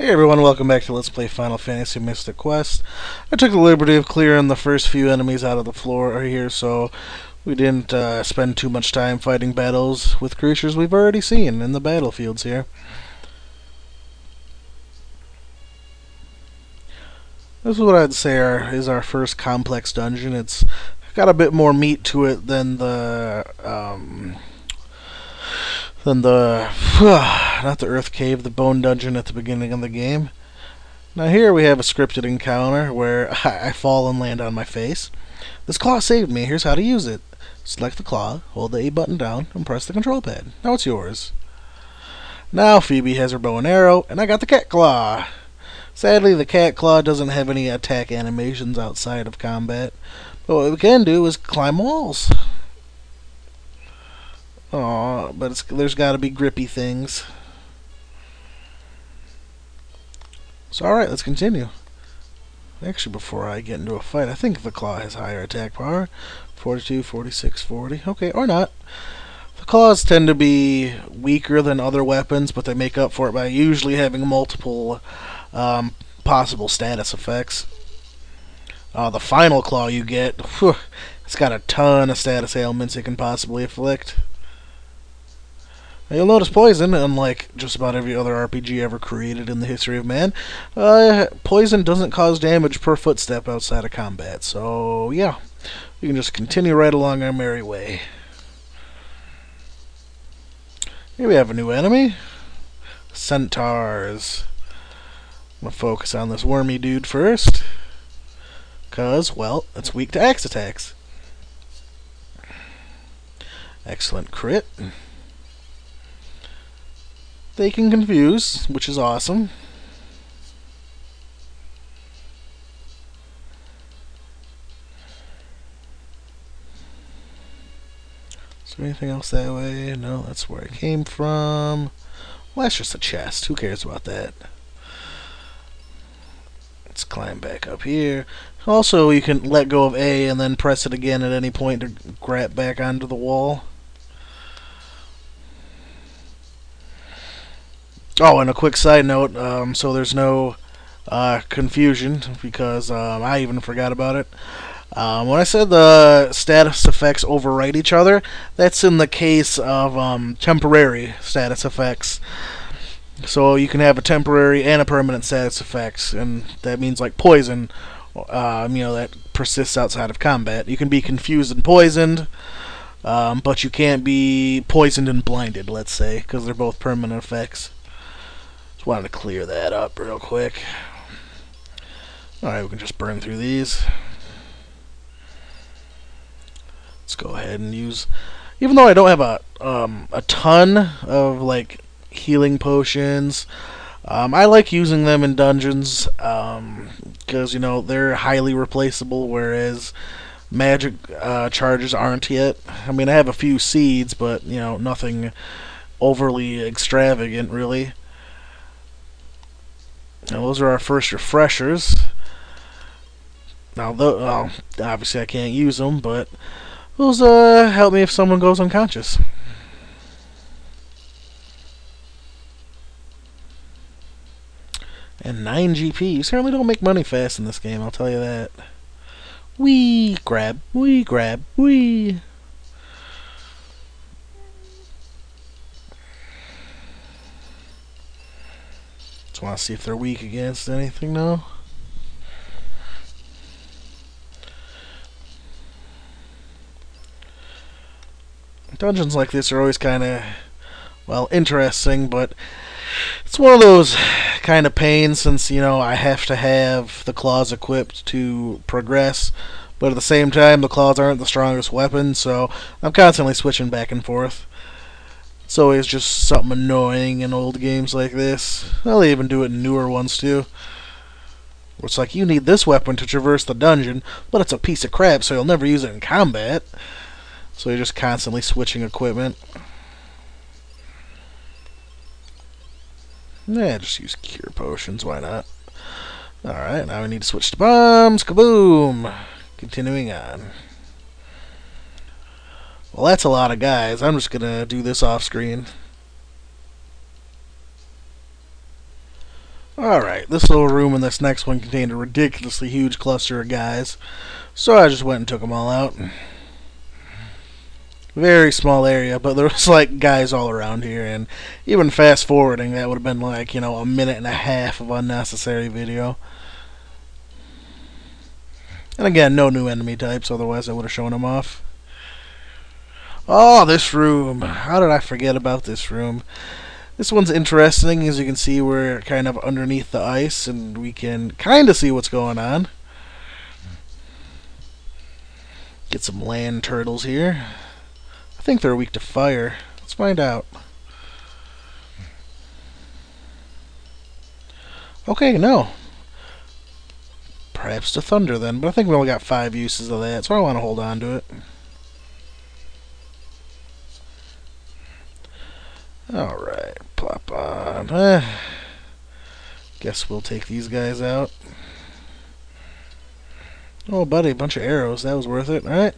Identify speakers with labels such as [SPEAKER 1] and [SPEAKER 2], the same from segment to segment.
[SPEAKER 1] Hey everyone, welcome back to Let's Play Final Fantasy Mystic Quest. I took the liberty of clearing the first few enemies out of the floor here, so we didn't spend too much time fighting battles with creatures we've already seen in the battlefields here. This is what I'd say is our first complex dungeon. It's got a bit more meat to it than the not the Earth Cave, the Bone Dungeon at the beginning of the game. Now here we have a scripted encounter where I fall and land on my face. This claw saved me. Here's how to use it. Select the claw, hold the A button down, and press the control pad. Now it's yours. Now Phoebe has her bow and arrow, and I got the cat claw. Sadly, the cat claw doesn't have any attack animations outside of combat, but what we can do is climb walls. Aw, but there's got to be grippy things. So alright, let's continue. Actually, before I get into a fight, I think the claw has higher attack power. 42, 46, 40. Okay, or not. The claws tend to be weaker than other weapons, but they make up for it by usually having multiple possible status effects. The final claw you get, it's got a ton of status ailments it can possibly afflict. Now you'll notice poison, unlike just about every other RPG ever created in the history of man, poison doesn't cause damage per footstep outside of combat. So, yeah, we can just continue right along our merry way. Here we have a new enemy. Centaurs. I'm going to focus on this wormy dude first, because, well, it's weak to axe attacks. Excellent crit. They can confuse, which is awesome. Is there anything else that way? No, that's where I came from. Well, that's just a chest. Who cares about that? Let's climb back up here. Also, you can let go of A and then press it again at any point to grab back onto the wall. Oh, and a quick side note, so there's no confusion, because I even forgot about it. When I said the status effects overwrite each other, that's in the case of temporary status effects. So you can have a temporary and a permanent status effects, and that means like poison, that persists outside of combat. You can be confused and poisoned, but you can't be poisoned and blinded, let's say, because they're both permanent effects. Just wanted to clear that up real quick. Alright, we can just burn through these. Let's go ahead and use... Even though I don't have a ton of, like, healing potions, I like using them in dungeons, because, they're highly replaceable, whereas magic charges aren't yet. I mean, I have a few seeds, but, nothing overly extravagant, really. Now those are our first refreshers. Now, obviously I can't use them, but those help me if someone goes unconscious. And 9 GP. You certainly don't make money fast in this game, I'll tell you that. Wee grab, wee grab, wee. Want to see if they're weak against anything now. Dungeons like this are always kind of, well, interesting, but it's one of those kind of pains since, I have to have the claws equipped to progress, but at the same time, the claws aren't the strongest weapon, so I'm constantly switching back and forth. It's always just something annoying in old games like this. Well, they even do it in newer ones too. Where it's like, you need this weapon to traverse the dungeon, but it's a piece of crap, so you'll never use it in combat. So you're just constantly switching equipment. Yeah, just use cure potions, why not? Alright, now we need to switch to bombs. Kaboom! Continuing on. Well, that's a lot of guys. I'm just going to do this off screen. Alright, this little room and this next one contained a ridiculously huge cluster of guys, so I just went and took them all out. Very small area, but there was like guys all around here, and even fast forwarding, that would have been like, you know, a minute and a half of unnecessary video. And again, no new enemy types, otherwise I would have shown them off. Oh, this room. How did I forget about this room? This one's interesting. As you can see, we're kind of underneath the ice, and we can kind of see what's going on. Get some land turtles here. I think they're weak to fire. Let's find out. Okay, no. Perhaps to thunder then, but I think we only got 5 uses of that, so I want to hold on to it. Alright, plop on. Guess we'll take these guys out. Oh, buddy, a bunch of arrows. That was worth it. Alright.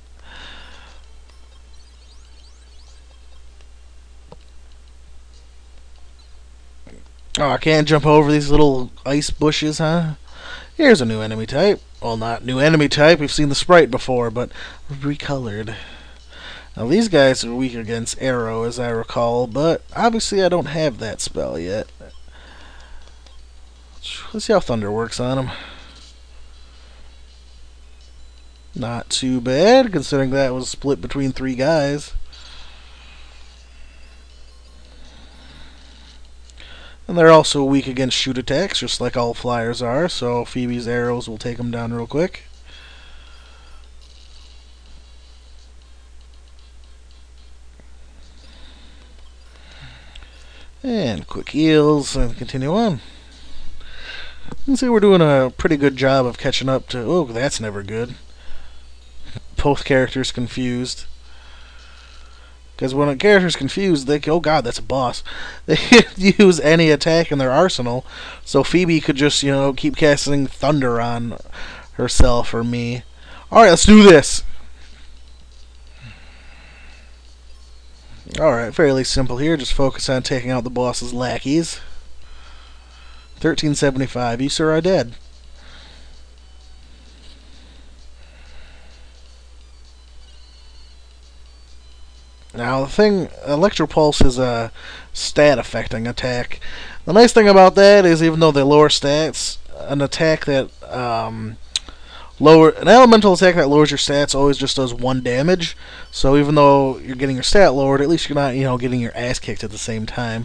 [SPEAKER 1] Oh, I can't jump over these little ice bushes, huh? Here's a new enemy type. Well, not new enemy type. We've seen the sprite before, but recolored. Now, these guys are weak against arrow, as I recall, but obviously I don't have that spell yet. Let's see how thunder works on them. Not too bad, considering that was split between 3 guys. And they're also weak against shoot attacks, just like all flyers are, so Phoebe's arrows will take them down real quick. And quick heals, and continue on. You can see we're doing a pretty good job of catching up to... Oh, that's never good. Both characters confused. Because when a character's confused, they can... Oh god, that's a boss. They can use any attack in their arsenal. So Phoebe could just, you know, keep casting thunder on herself or me. Alright, let's do this! Alright, fairly simple here. Just focus on taking out the boss's lackeys. 1375. You, sir, are dead. Now, the thing, Electropulse is a stat-affecting attack. The nice thing about that is, even though they lower stats, an attack that, an elemental attack that lowers your stats always just does 1 damage. So even though you're getting your stat lowered, at least you're not, you know, getting your ass kicked at the same time.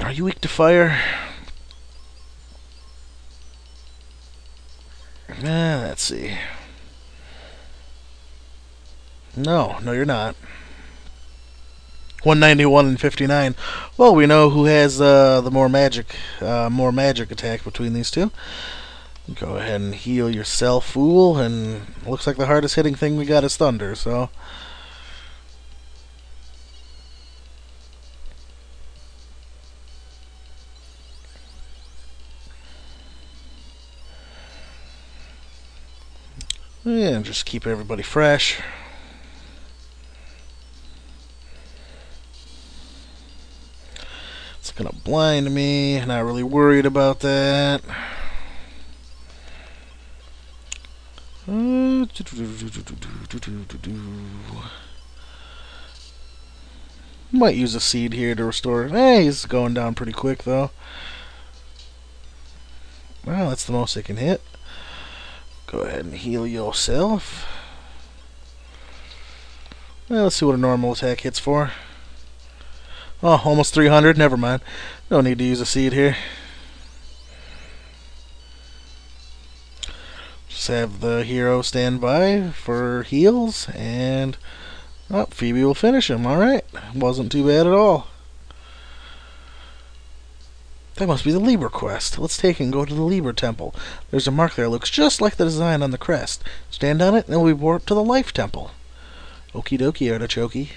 [SPEAKER 1] Are you weak to fire? Let's see. No, you're not. 191 and 59. Well, we know who has the more magic attack between these two. Go ahead and heal yourself, fool. And looks like the hardest hitting thing we got is thunder. So. Yeah, just keep everybody fresh. It's gonna blind me. Not really worried about that. Might use a seed here to restore. Hey, he's going down pretty quick though. Well, that's the most they can hit. Go ahead and heal yourself. Well, let's see what a normal attack hits for. Oh, almost 300. Never mind. No need to use a seed here. Just have the hero stand by for heals, and oh, Phoebe will finish him. Alright. Wasn't too bad at all. That must be the Libra Crest. Let's take and go to the Libra Temple. There's a mark there that looks just like the design on the crest. Stand on it, and we'll be brought to the Life Temple. Okie dokie, artichoke.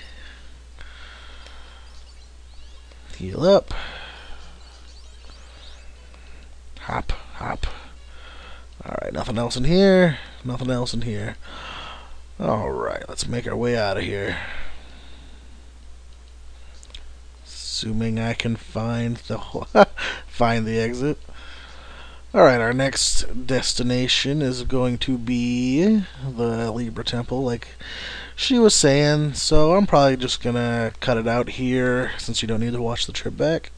[SPEAKER 1] Heal up. Hop, hop. Alright, nothing else in here. Nothing else in here. Alright, let's make our way out of here. Assuming I can find the find the exit. Alright, our next destination is going to be the Libra Temple, like she was saying, so I'm probably just gonna cut it out here since you don't need to watch the trip back.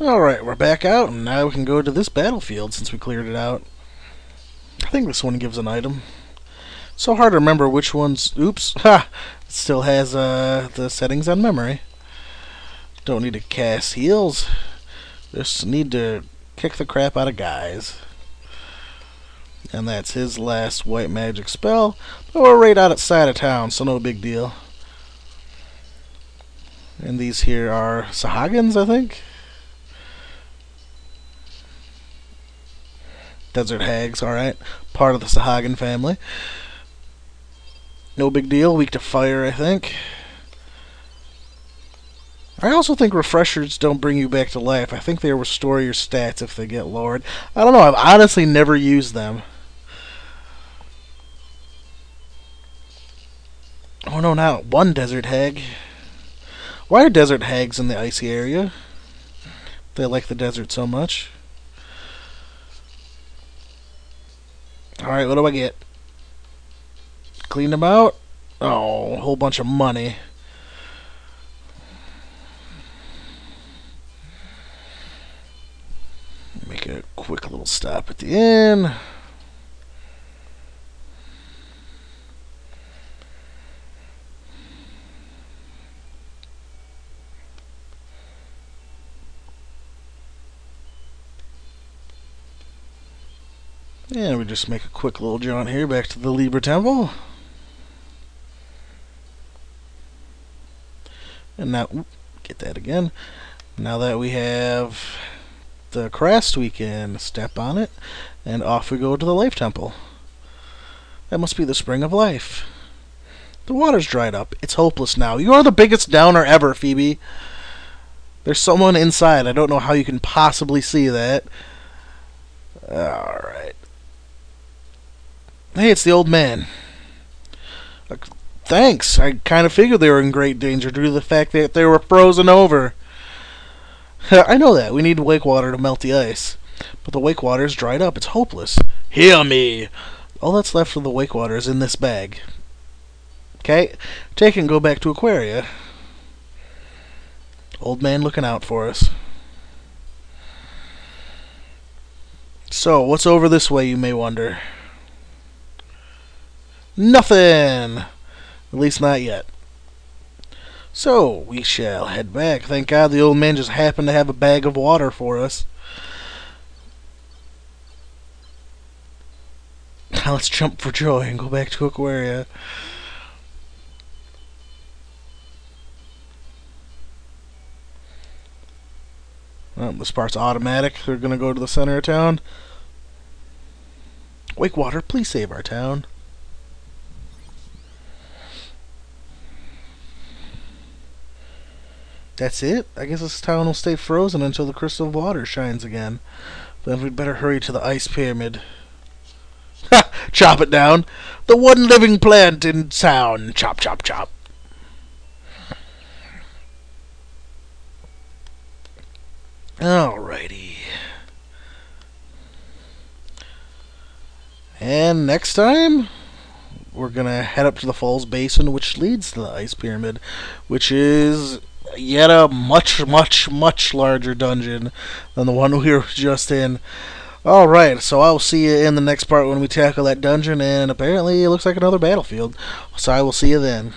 [SPEAKER 1] Alright, we're back out, and now we can go to this battlefield since we cleared it out. I think this one gives an item. It's so hard to remember which ones. Oops, ha! It still has the settings on memory. Don't need to cast heals. Just need to kick the crap out of guys. And that's his last white magic spell. But we're right outside of town, so no big deal. And these here are Sahagins, I think. Desert hags, alright. Part of the Sahagin family. No big deal. Weak to fire, I think. I also think refreshers don't bring you back to life. I think they restore your stats if they get lowered. I don't know. I've honestly never used them. Oh no, not one desert hag. Why are desert hags in the icy area? They like the desert so much. Alright, what do I get? Clean them out? Oh, a whole bunch of money. Make a quick little stop at the inn. And we just make a quick little jaunt here back to the Libra Temple. And now, get that again. Now that we have the crest, we can step on it, and off we go to the Life Temple. That must be the Spring of Life. The water's dried up. It's hopeless now. You are the biggest downer ever, Phoebe. There's someone inside. I don't know how you can possibly see that. Alright. Hey, it's the old man. Thanks. I kind of figured they were in great danger due to the fact that they were frozen over. I know that. We need wake water to melt the ice. But the wake water is dried up. It's hopeless. Hear me. All that's left of the wake water is in this bag. Okay? Take it and go back to Aquaria. Old man looking out for us. So, what's over this way, you may wonder? Nothing! At least not yet. So, we shall head back. Thank God the old man just happened to have a bag of water for us. Now let's jump for joy and go back to Aquaria. Well, this part's automatic. We're going to go to the center of town. Wake water, please save our town. That's it? I guess this town will stay frozen until the crystal of water shines again. Then we'd better hurry to the ice pyramid. Ha! Chop it down! The one living plant in town! Chop, chop, chop. Alrighty. And next time, we're gonna head up to the Falls Basin, which leads to the ice pyramid, which is yet a much, much, much larger dungeon than the one we were just in. Alright, so I'll see you in the next part when we tackle that dungeon, and apparently it looks like another battlefield. So I will see you then.